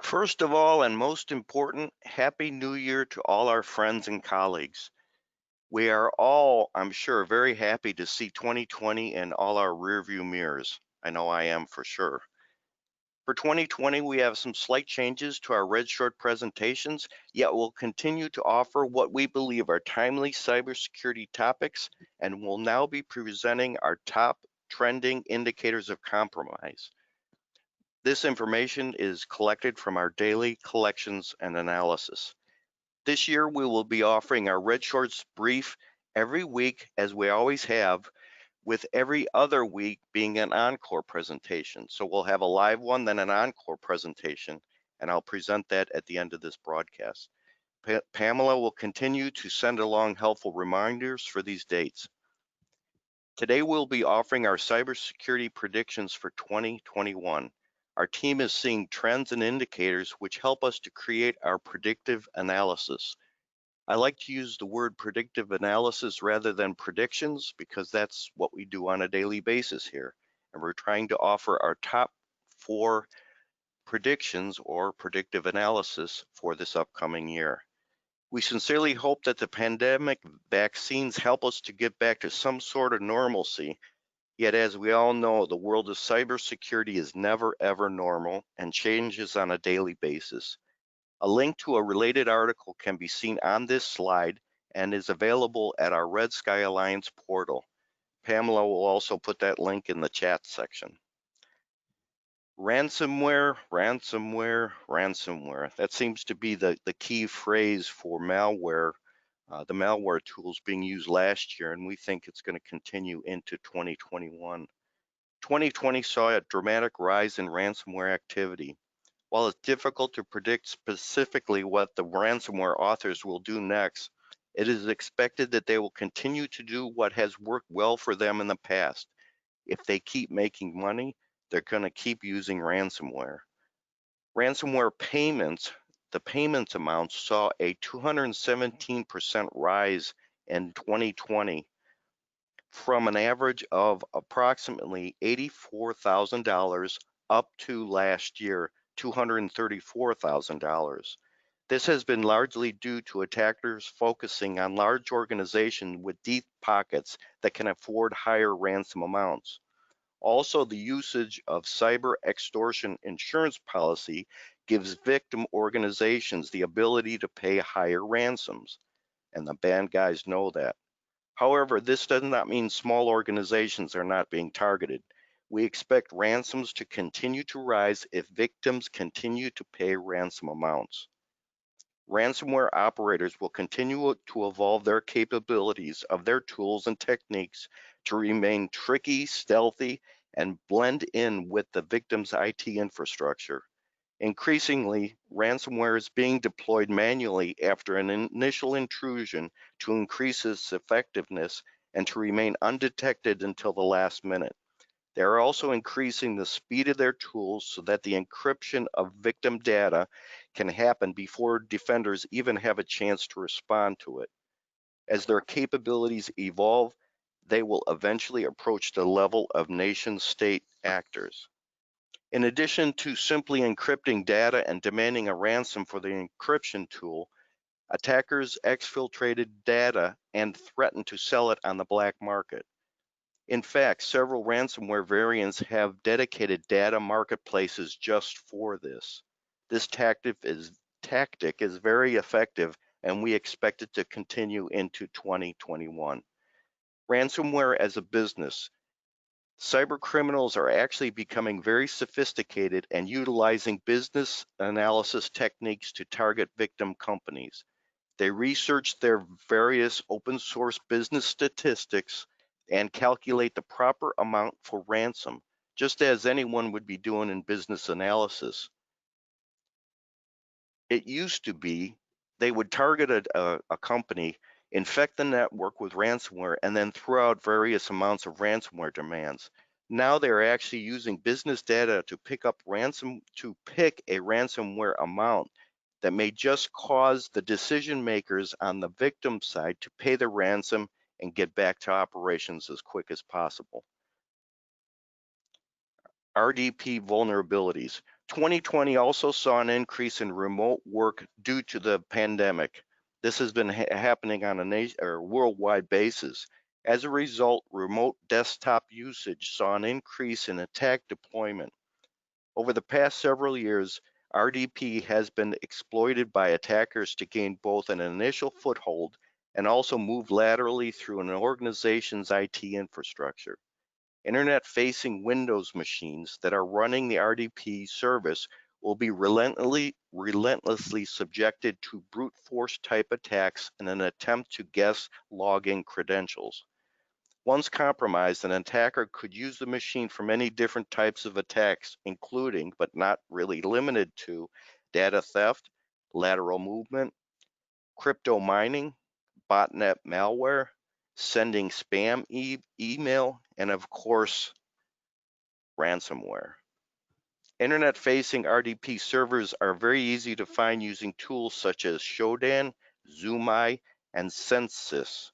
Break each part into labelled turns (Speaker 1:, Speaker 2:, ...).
Speaker 1: First of all, and most important, Happy New Year to all our friends and colleagues. We are all, I'm sure, very happy to see 2020 in all our rearview mirrors. I know I am for sure. For 2020, we have some slight changes to our red short presentations, yet we'll continue to offer what we believe are timely cybersecurity topics, and will now be presenting our top trending indicators of compromise. This information is collected from our daily collections and analysis. This year, we will be offering our Red Shorts brief every week, as we always have, with every other week being an encore presentation. So we'll have a live one, then an encore presentation, and I'll present that at the end of this broadcast. Pamela will continue to send along helpful reminders for these dates. Today, we'll be offering our cybersecurity predictions for 2021. Our team is seeing trends and indicators which help us to create our predictive analysis. I like to use the word predictive analysis rather than predictions because that's what we do on a daily basis here. And we're trying to offer our top 4 predictions or predictive analysis for this upcoming year. We sincerely hope that the pandemic vaccines help us to get back to some sort of normalcy. Yet, as we all know, the world of cybersecurity is never ever normal and changes on a daily basis. A link to a related article can be seen on this slide and is available at our Red Sky Alliance portal. Pamela will also put that link in the chat section. Ransomware, ransomware, ransomware. That seems to be the key phrase for malware, the malware tools being used last year, and we think it's going to continue into 2021. 2020 saw a dramatic rise in ransomware activity. While it's difficult to predict specifically what the ransomware authors will do next, it is expected that they will continue to do what has worked well for them in the past. If they keep making money, they're going to keep using ransomware. Ransomware payments, the payments amounts saw a 217% rise in 2020 from an average of approximately $84,000 up to last year, $234,000. This has been largely due to attackers focusing on large organizations with deep pockets that can afford higher ransom amounts. Also, the usage of cyber extortion insurance policy gives victim organizations the ability to pay higher ransoms, and the bad guys know that. However, this does not mean small organizations are not being targeted. We expect ransoms to continue to rise if victims continue to pay ransom amounts. Ransomware operators will continue to evolve their capabilities of their tools and techniques to remain tricky, stealthy, and blend in with the victim's IT infrastructure. Increasingly, ransomware is being deployed manually after an initial intrusion to increase its effectiveness and to remain undetected until the last minute. They are also increasing the speed of their tools so that the encryption of victim data can happen before defenders even have a chance to respond to it. As their capabilities evolve, they will eventually approach the level of nation-state actors. In addition to simply encrypting data and demanding a ransom for the encryption tool, attackers exfiltrated data and threatened to sell it on the black market. In fact, several ransomware variants have dedicated data marketplaces just for this. This tactic is very effective, and we expect it to continue into 2021. Ransomware as a business. Cyber criminals are actually becoming very sophisticated and utilizing business analysis techniques to target victim companies. They research their various open source business statistics and calculate the proper amount for ransom, just as anyone would be doing in business analysis. It used to be they would target a company, infect the network with ransomware, and then throw out various amounts of ransomware demands. Now they're actually using business data to pick a ransomware amount that may just cause the decision makers on the victim side to pay the ransom and get back to operations as quick as possible. RDP vulnerabilities. 2020 also saw an increase in remote work due to the pandemic. This has been happening on a worldwide basis. As a result, remote desktop usage saw an increase in attack deployment. Over the past several years, RDP has been exploited by attackers to gain both an initial foothold and also move laterally through an organization's IT infrastructure. Internet-facing Windows machines that are running the RDP service will be relentlessly subjected to brute force type attacks in an attempt to guess login credentials. Once compromised, an attacker could use the machine for many different types of attacks, including, but not really limited to, data theft, lateral movement, crypto mining, botnet malware, sending spam email, and of course, ransomware. Internet-facing RDP servers are very easy to find using tools such as Shodan, Zoomeye, and Census.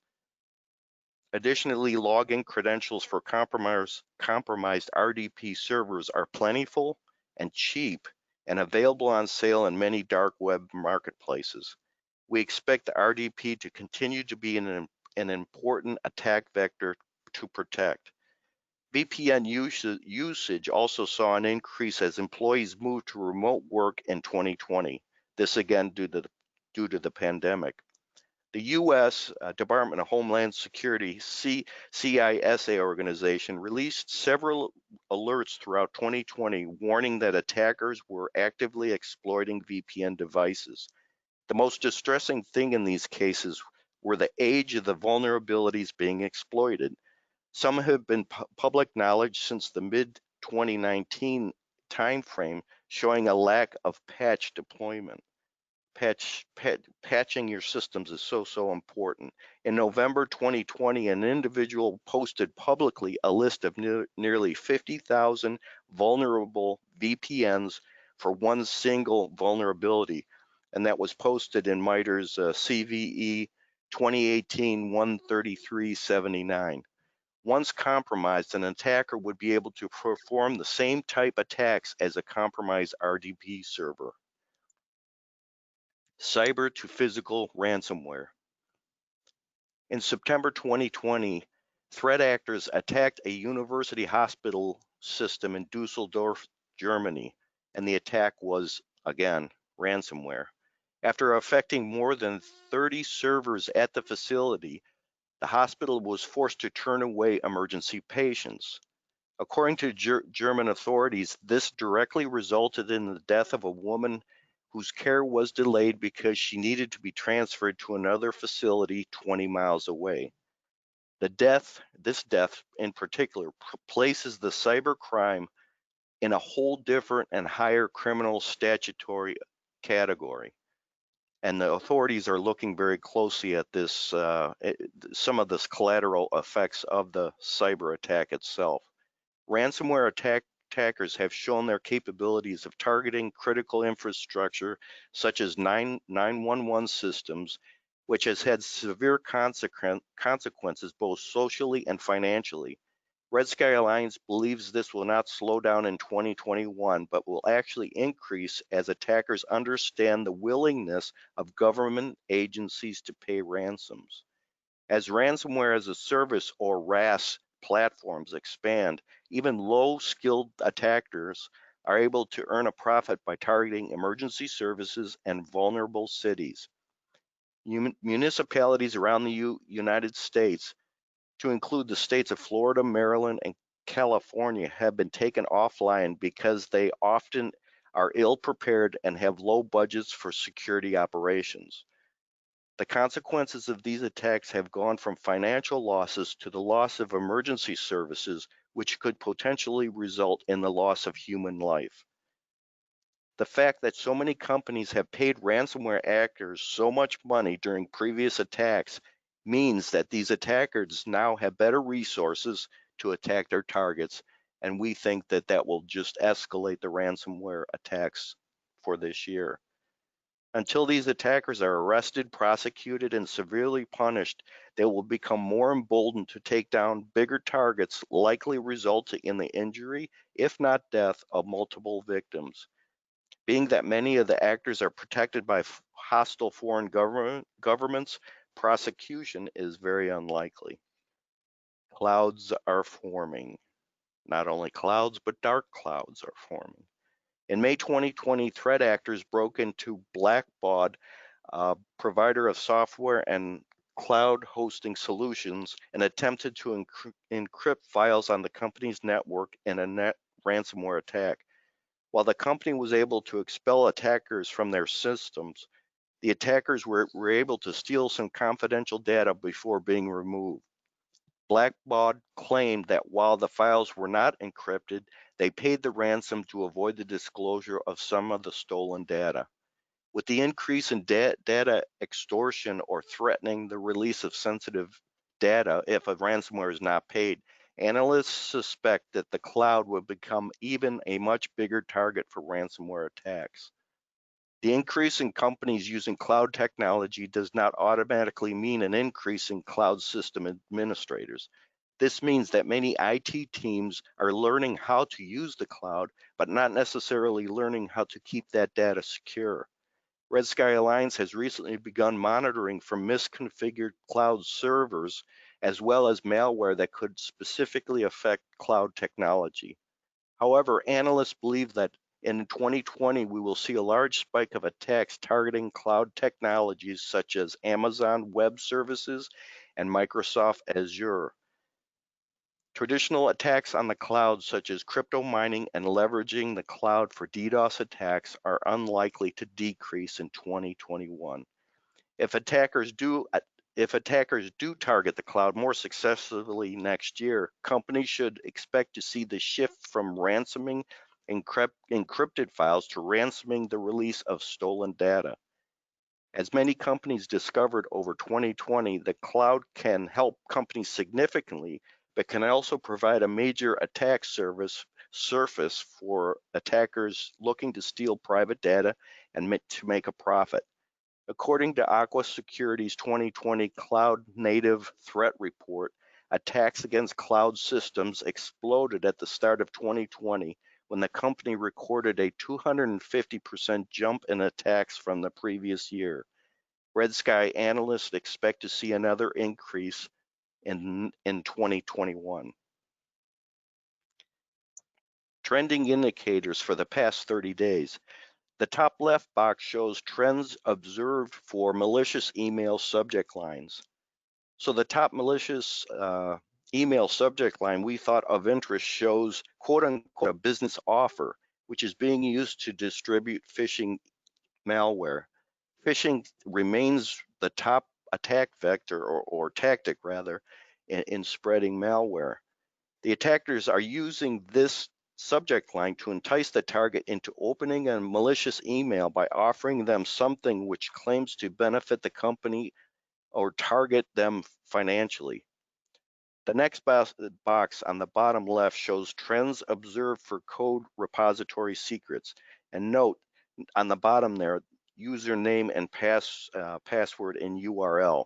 Speaker 1: Additionally, login credentials for compromised RDP servers are plentiful and cheap and available on sale in many dark web marketplaces. We expect the RDP to continue to be an important attack vector to protect. VPN usage also saw an increase as employees moved to remote work in 2020. This again due to the pandemic. The U.S. Department of Homeland Security CISA organization released several alerts throughout 2020 warning that attackers were actively exploiting VPN devices. The most distressing thing in these cases were the age of the vulnerabilities being exploited. Some have been public knowledge since the mid-2019 timeframe, showing a lack of patch deployment. Patching your systems is so important. In November 2020, an individual posted publicly a list of nearly 50,000 vulnerable VPNs for one single vulnerability, and that was posted in MITRE's CVE 2018-13379. Once compromised, an attacker would be able to perform the same type attacks as a compromised RDP server. Cyber to physical ransomware. In September 2020, threat actors attacked a university hospital system in Dusseldorf, Germany, and the attack was, again, ransomware. After affecting more than 30 servers at the facility, the hospital was forced to turn away emergency patients. According to German authorities, this directly resulted in the death of a woman whose care was delayed because she needed to be transferred to another facility 20 miles away. This death in particular, places the cybercrime in a whole different and higher criminal statutory category. And the authorities are looking very closely at this, some of this collateral effects of the cyber attack itself. Ransomware attackers have shown their capabilities of targeting critical infrastructure such as 911 systems, which has had severe consequences both socially and financially. Red Sky Alliance believes this will not slow down in 2021, but will actually increase as attackers understand the willingness of government agencies to pay ransoms. As ransomware as a service, or RaaS, platforms expand, even low-skilled attackers are able to earn a profit by targeting emergency services and vulnerable cities. Municipalities around the United States, to include the states of Florida, Maryland, and California, have been taken offline because they often are ill-prepared and have low budgets for security operations. The consequences of these attacks have gone from financial losses to the loss of emergency services, which could potentially result in the loss of human life. The fact that so many companies have paid ransomware actors so much money during previous attacks means that these attackers now have better resources to attack their targets, and we think that that will just escalate the ransomware attacks for this year. Until these attackers are arrested, prosecuted, and severely punished, they will become more emboldened to take down bigger targets, likely resulting in the injury, if not death, of multiple victims. Being that many of the actors are protected by hostile foreign governments, prosecution is very unlikely. Clouds are forming. Not only clouds, but dark clouds are forming. In May 2020, threat actors broke into Blackbaud, a provider of software and cloud hosting solutions, and attempted to encrypt files on the company's network in a net ransomware attack. While the company was able to expel attackers from their systems, the attackers were able to steal some confidential data before being removed. Blackbaud claimed that while the files were not encrypted, they paid the ransom to avoid the disclosure of some of the stolen data. With the increase in data extortion or threatening the release of sensitive data if a ransomware is not paid, analysts suspect that the cloud will become even a much bigger target for ransomware attacks. The increase in companies using cloud technology does not automatically mean an increase in cloud system administrators. This means that many IT teams are learning how to use the cloud, but not necessarily learning how to keep that data secure. Red Sky Alliance has recently begun monitoring for misconfigured cloud servers, as well as malware that could specifically affect cloud technology. However, analysts believe that in 2020, we will see a large spike of attacks targeting cloud technologies such as Amazon Web Services and Microsoft Azure. Traditional attacks on the cloud, such as crypto mining and leveraging the cloud for DDoS attacks, are unlikely to decrease in 2021. If attackers do target the cloud more successfully next year, companies should expect to see the shift from ransoming encrypted files to ransoming the release of stolen data. As many companies discovered over 2020, the cloud can help companies significantly, but can also provide a major attack surface for attackers looking to steal private data and to make a profit. According to Aqua Security's 2020 Cloud Native Threat Report, attacks against cloud systems exploded at the start of 2020 when the company recorded a 250% jump in attacks from the previous year. Red Sky analysts expect to see another increase in 2021. Trending indicators for the past 30 days. The top left box shows trends observed for malicious email subject lines. So the top malicious email subject line we thought of interest shows quote unquote a business offer, which is being used to distribute phishing malware. Phishing remains the top attack vector or tactic rather in spreading malware. The attackers are using this subject line to entice the target into opening a malicious email by offering them something which claims to benefit the company or target them financially. The next box on the bottom left shows trends observed for code repository secrets. And note on the bottom there, username and password and URL.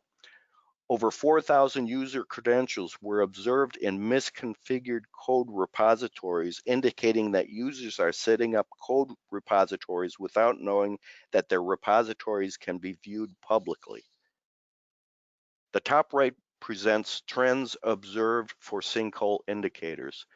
Speaker 1: Over 4,000 user credentials were observed in misconfigured code repositories, indicating that users are setting up code repositories without knowing that their repositories can be viewed publicly. The top right presents trends observed for sinkhole indicators.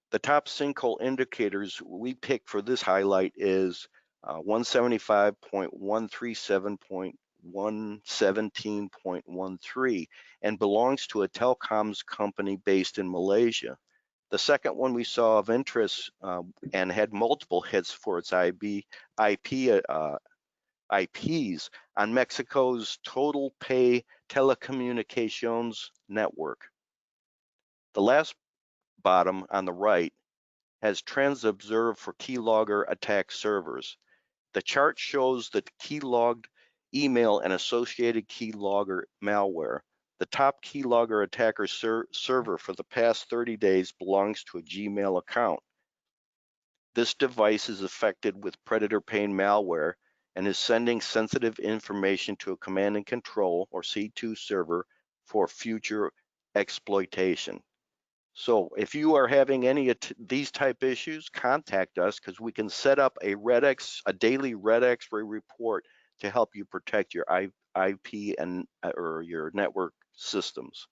Speaker 1: The top sinkhole indicators we picked for this highlight is 175.137.117.13 and belongs to a telecoms company based in Malaysia. The second one we saw of interest and had multiple hits for its IPs on Mexico's Total Pay telecommunications network. The last bottom on the right has trends observed for keylogger attack servers. The chart shows the keylogged email and associated keylogger malware. The top keylogger attacker server for the past 30 days belongs to a Gmail account. This device is affected with predator pane malware and is sending sensitive information to a command and control or C2 server for future exploitation. So if you are having any of these type issues, contact us because we can set up a daily red X-ray report to help you protect your IP and or your network systems.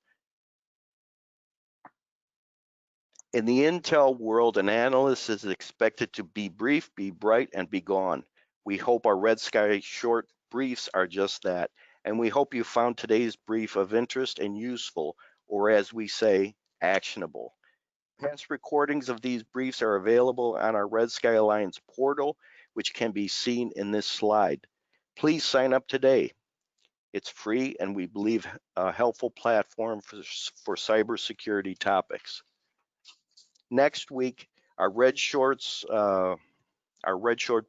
Speaker 1: In the Intel world, an analyst is expected to be brief, be bright, and be gone. We hope our Red Sky short briefs are just that, and we hope you found today's brief of interest and useful, or as we say, actionable. Past recordings of these briefs are available on our Red Sky Alliance portal, which can be seen in this slide. Please sign up today. It's free, and we believe a helpful platform for cybersecurity topics. Next week, our Red Short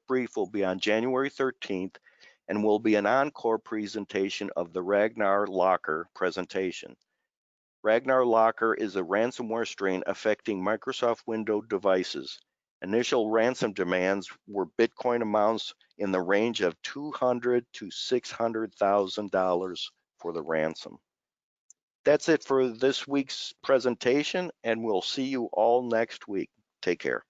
Speaker 1: brief will be on January 13th and will be an encore presentation of the Ragnar Locker presentation. Ragnar Locker is a ransomware strain affecting Microsoft Windows devices. Initial ransom demands were Bitcoin amounts in the range of $200,000 to $600,000 for the ransom. That's it for this week's presentation, and we'll see you all next week. Take care.